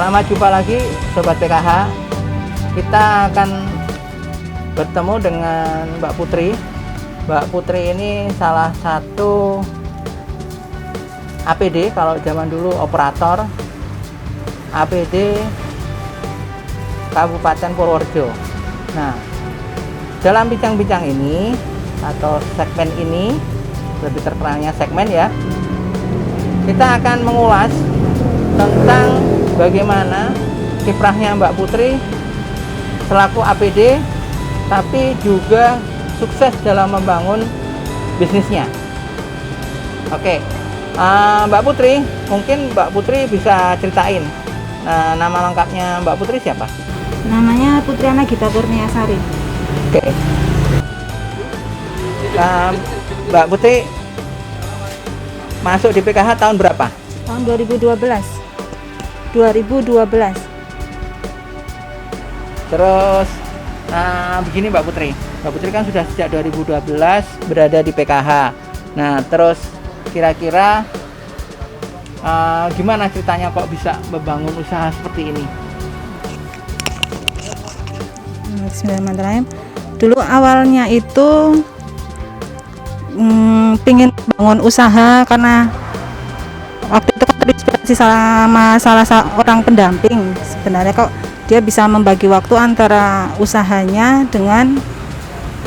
Selamat jumpa lagi Sobat PKH. Kita akan bertemu dengan Mbak Putri. Mbak Putri ini salah satu APD, kalau zaman dulu operator APD Kabupaten Purworejo. Nah, dalam bincang-bincang ini atau segmen ini, lebih terkenalnya segmen ya, kita akan mengulas tentang bagaimana kiprahnya Mbak Putri selaku APD, tapi juga sukses dalam membangun bisnisnya. Oke, Mbak Putri, mungkin Mbak Putri bisa ceritain nama lengkapnya Mbak Putri siapa? Namanya Putriana Gita Kurniasari. Oke. Mbak Putri masuk di PKH tahun berapa? Tahun 2012. Terus begini Mbak Putri. Mbak Putri kan sudah sejak 2012 berada di PKH. Nah, terus kira-kira gimana ceritanya kok bisa membangun usaha seperti ini? Bismillahirrahmanirrahim. Dulu awalnya itu pingin bangun usaha karena waktu itu terinspirasi sama salah seorang pendamping. Sebenarnya kok dia bisa membagi waktu antara usahanya dengan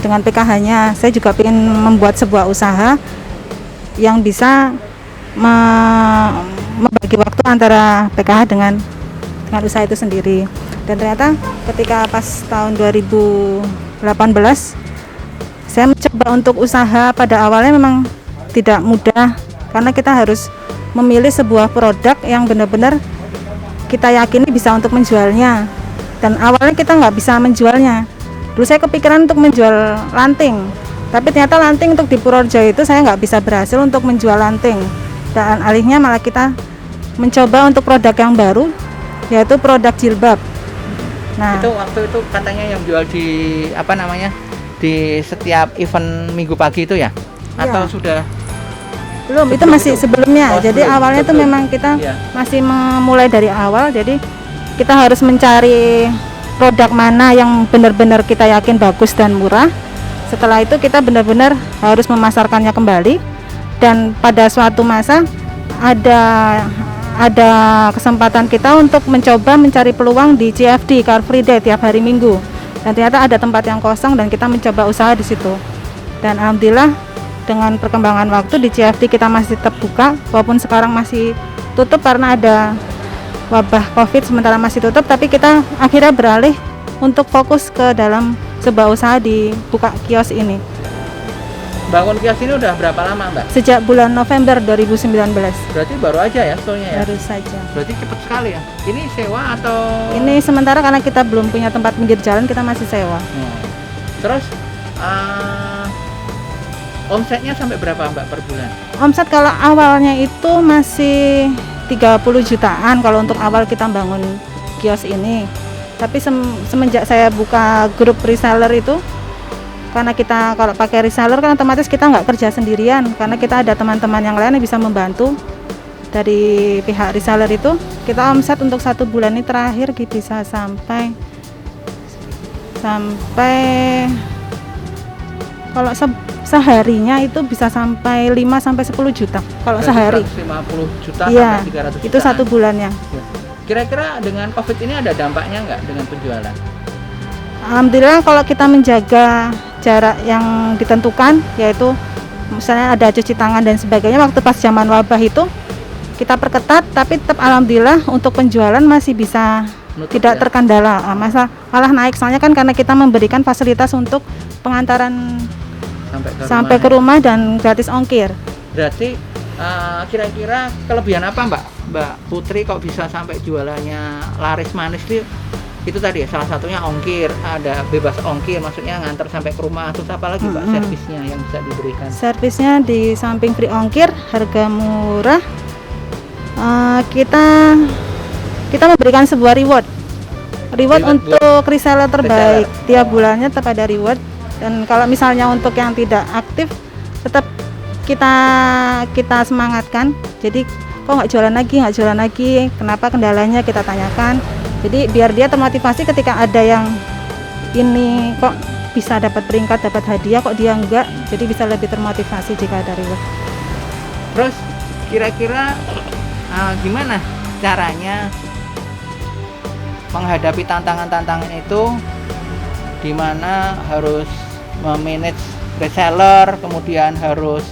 PKH-nya. Saya juga ingin membuat sebuah usaha yang bisa membagi waktu antara PKH dengan usaha itu sendiri. Dan ternyata ketika pas tahun 2018 saya mencoba untuk usaha, pada awalnya memang tidak mudah karena kita harus memilih sebuah produk yang benar-benar kita yakini bisa untuk menjualnya. Dan awalnya kita nggak bisa menjualnya. Dulu saya kepikiran untuk menjual lanting, tapi ternyata lanting untuk di Purworejo itu saya nggak bisa berhasil untuk menjual lanting. Dan alihnya malah kita mencoba untuk produk yang baru, yaitu produk jilbab. Nah, itu waktu itu katanya yang jual di di setiap event minggu pagi itu ya? Atau sudah? Belum, itu masih sebelumnya. Jadi sebelum, awalnya itu memang kita masih memulai dari awal. Jadi kita harus mencari produk mana yang benar-benar kita yakin bagus dan murah. Setelah itu kita benar-benar harus memasarkannya kembali. Dan pada suatu masa ada kesempatan kita untuk mencoba mencari peluang di CFD, Car Free Day, tiap hari Minggu. Dan ternyata ada tempat yang kosong dan kita mencoba usaha di situ. Dan alhamdulillah dengan perkembangan waktu di CFD kita masih tetap buka, walaupun sekarang masih tutup karena ada wabah COVID, sementara masih tutup, tapi kita akhirnya beralih untuk fokus ke dalam sebuah usaha di buka kios ini. Bangun kios ini udah berapa lama Mbak? Sejak bulan November 2019. Berarti baru aja ya stolnya ya? Baru saja. Berarti cepat sekali ya? Ini sewa atau? Ini sementara karena kita belum punya tempat pinggir jalan, kita masih sewa. Terus omsetnya sampai berapa Mbak per bulan? Omset kalau awalnya itu masih 30 jutaan kalau untuk awal kita bangun kios ini. Tapi semenjak saya buka grup reseller itu, karena kita kalau pakai reseller kan otomatis kita nggak kerja sendirian, karena kita ada teman-teman yang lain yang bisa membantu dari pihak reseller itu. Kita omset untuk 1 bulan ini terakhir bisa sampai kalau seharinya itu bisa sampai 5 sampai 10 juta kalau sehari. 150 juta iya, sampai 300 juta. Itu 1 bulannya. Kira-kira dengan COVID ini ada dampaknya nggak dengan penjualan? Alhamdulillah kalau kita menjaga jarak yang ditentukan, yaitu misalnya ada cuci tangan dan sebagainya, waktu pas zaman wabah itu kita perketat, tapi tetap alhamdulillah untuk penjualan masih bisa tidak terkendala. Malah naik, soalnya kan karena kita memberikan fasilitas untuk pengantaran sampai ke rumah dan gratis ongkir. Berarti kira-kira kelebihan apa Mbak Putri kok bisa sampai jualannya laris manis itu tadi ya, salah satunya ongkir, ada bebas ongkir, maksudnya nganter sampai ke rumah. Terus apa lagi Mbak servisnya yang bisa diberikan? Servisnya di samping free ongkir, harga murah, kita memberikan sebuah reward untuk reseller terbaik. Tiap bulannya tetap ada reward. Dan kalau misalnya untuk yang tidak aktif, tetap kita semangatkan. Jadi kok nggak jualan lagi, kenapa, kendalanya kita tanyakan. Jadi biar dia termotivasi ketika ada yang ini kok bisa dapat peringkat, dapat hadiah, kok dia enggak, jadi bisa lebih termotivasi jika ada reward. Terus kira-kira gimana caranya menghadapi tantangan-tantangan itu, di mana harus memanage reseller, kemudian harus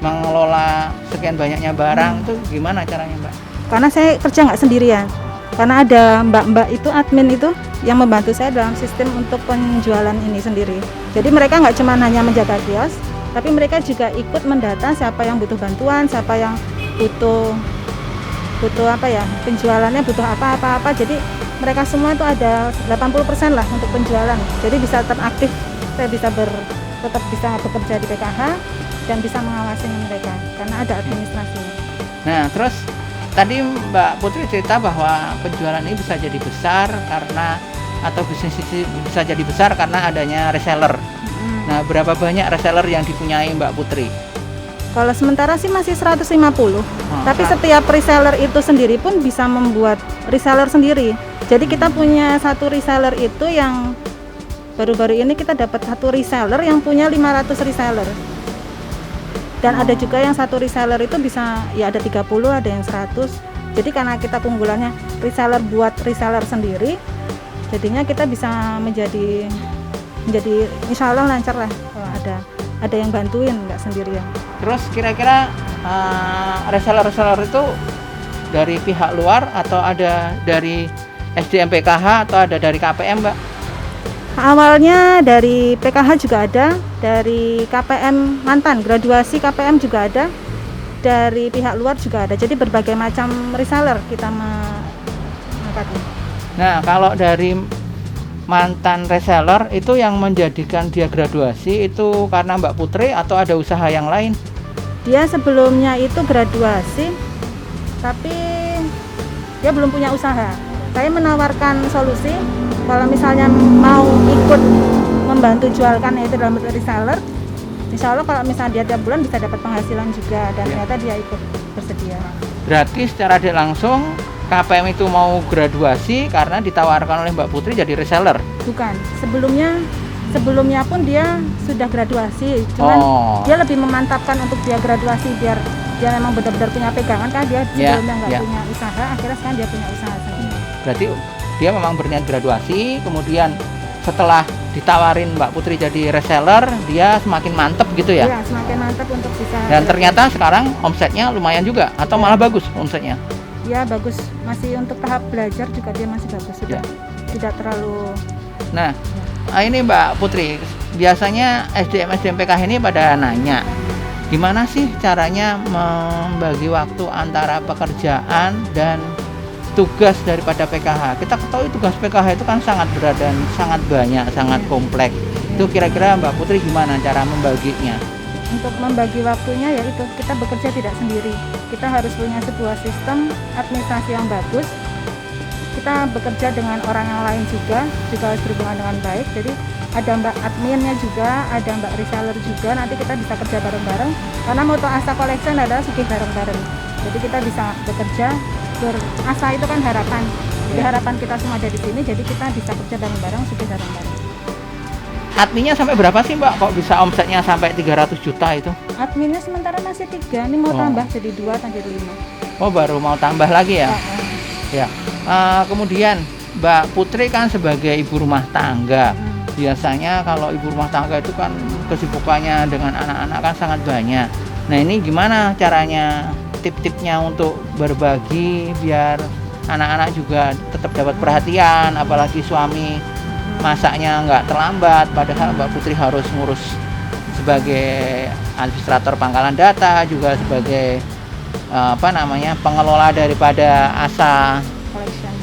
mengelola sekian banyaknya barang, itu gimana caranya, Mbak? Karena saya kerja nggak sendirian, karena ada mbak-mbak itu, admin itu yang membantu saya dalam sistem untuk penjualan ini sendiri. Jadi mereka nggak cuma hanya menjaga kios, tapi mereka juga ikut mendata siapa yang butuh bantuan, siapa yang butuh penjualannya butuh apa. Jadi mereka semua itu ada 80% lah untuk penjualan. Jadi bisa teraktif, saya bisa tetap bisa bekerja di PKH dan bisa mengawasi mereka karena ada administrasinya. Nah, terus tadi Mbak Putri cerita bahwa penjualan ini bisa jadi besar atau bisnis ini bisa jadi besar karena adanya reseller. Nah, berapa banyak reseller yang dipunyai Mbak Putri? Kalau sementara sih masih 150. Tapi setiap reseller itu sendiri pun bisa membuat reseller sendiri. Jadi kita punya satu reseller itu yang baru-baru ini kita dapat satu reseller yang punya 500 reseller. Dan ada juga yang satu reseller itu bisa ya ada 30, ada yang 100. Jadi karena kita keunggulannya reseller buat reseller sendiri, jadinya kita bisa menjadi insya Allah lancar lah kalau ada yang bantuin, nggak sendirian. Terus kira-kira reseller itu dari pihak luar atau ada dari SDM PKH atau ada dari KPM, Mbak? Awalnya dari PKH juga ada, dari KPM mantan graduasi KPM juga ada, dari pihak luar juga ada. Jadi berbagai macam reseller kita mengangkatnya. Nah, kalau dari mantan reseller itu yang menjadikan dia graduasi itu karena Mbak Putri atau ada usaha yang lain? Dia sebelumnya itu graduasi, tapi dia belum punya usaha. Saya menawarkan solusi, kalau misalnya mau ikut membantu jualkan itu dalam bentuk reseller, insya Allah kalau misalnya dia tiap bulan bisa dapat penghasilan juga, dan ternyata dia ikut bersedia. Berarti secara tidak langsung KPM itu mau graduasi karena ditawarkan oleh Mbak Putri jadi reseller? Bukan, sebelumnya pun dia sudah graduasi, cuman dia lebih memantapkan untuk dia graduasi biar dia memang benar-benar punya pegangan, kan dia sebelumnya nggak punya usaha, akhirnya sekarang dia punya usaha sendiri. Berarti dia memang berniat graduasi, kemudian setelah ditawarin Mbak Putri jadi reseller, dia semakin mantep gitu ya? Iya, semakin mantep untuk bisa. Dan ternyata sekarang omsetnya lumayan juga, atau malah bagus omsetnya? Ya bagus, masih untuk tahap belajar juga dia masih bagus, sudah tidak terlalu. Nah, ini Mbak Putri, biasanya SDM PKH ini pada nanya, gimana sih caranya membagi waktu antara pekerjaan dan tugas daripada PKH? Kita ketahui tugas PKH itu kan sangat berat dan sangat banyak, sangat kompleks. Itu kira-kira Mbak Putri gimana cara membaginya? Untuk membagi waktunya yaitu kita bekerja tidak sendiri. Kita harus punya sebuah sistem administrasi yang bagus. Kita bekerja dengan orang yang lain juga harus berhubungan dengan baik. Jadi ada mbak adminnya juga, ada mbak reseller juga. Nanti kita bisa kerja bareng-bareng. Karena moto Asa Collection adalah sugih bareng-bareng. Jadi kita bisa bekerja asa itu kan harapan. Jadi harapan kita semua ada di sini. Jadi kita bisa kerja bareng-bareng, sugih bareng-bareng. Adminnya sampai berapa sih Mbak? Kok bisa omsetnya sampai 300 juta itu? Adminnya sementara masih 3, ini mau tambah jadi 2 atau jadi 5. Oh, baru mau tambah lagi ya? Ya. Kemudian Mbak Putri kan sebagai ibu rumah tangga. Biasanya kalau ibu rumah tangga itu kan kesibukannya dengan anak-anak kan sangat banyak. Nah, ini gimana caranya, tip-tipnya untuk berbagi biar anak-anak juga tetap dapat perhatian, apalagi suami masaknya nggak terlambat, padahal Mbak Putri harus ngurus sebagai administrator pangkalan data, juga sebagai pengelola daripada Asa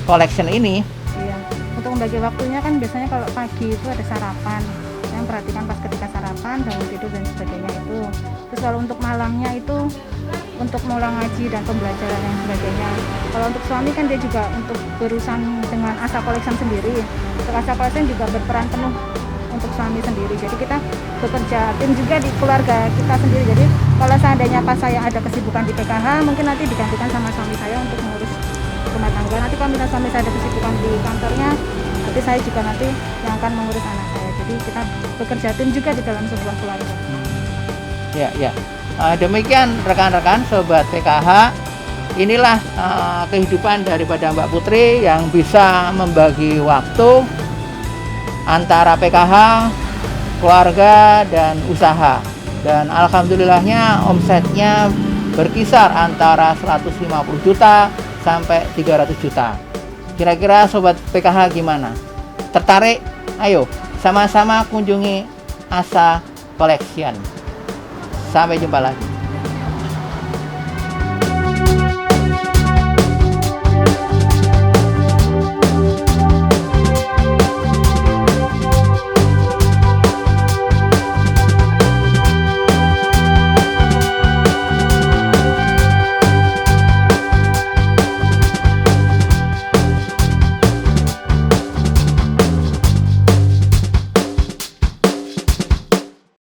Collection ini. Iya. Untuk membagi waktunya kan biasanya kalau pagi itu ada sarapan, yang perhatikan pas ketika sarapan, bangun tidur dan sebagainya itu. Terus kalau untuk malamnya itu untuk mulai ngaji dan pembelajaran yang sebagainya. Kalau untuk suami kan dia juga untuk berurusan dengan Asa Collection sendiri. Untuk Asa Collection juga berperan penuh untuk suami sendiri. Jadi kita bekerja tim juga di keluarga kita sendiri. Jadi kalau seandainya pas saya ada kesibukan di PKH, mungkin nanti digantikan sama suami saya untuk mengurus rumah tangga. Nanti kalau misalnya suami saya ada kesibukan di kantornya, nanti saya juga nanti yang akan mengurus anak saya. Jadi kita bekerja tim juga di dalam sebuah keluarga. Ya, ya. Demikian rekan-rekan sobat PKH. Inilah kehidupan daripada Mbak Putri yang bisa membagi waktu antara PKH, keluarga, dan usaha. Dan alhamdulillahnya omsetnya berkisar antara 150 juta sampai 300 juta. Kira-kira sobat PKH gimana? Tertarik? Ayo sama-sama kunjungi Asa Collection. Sampai jumpa lagi.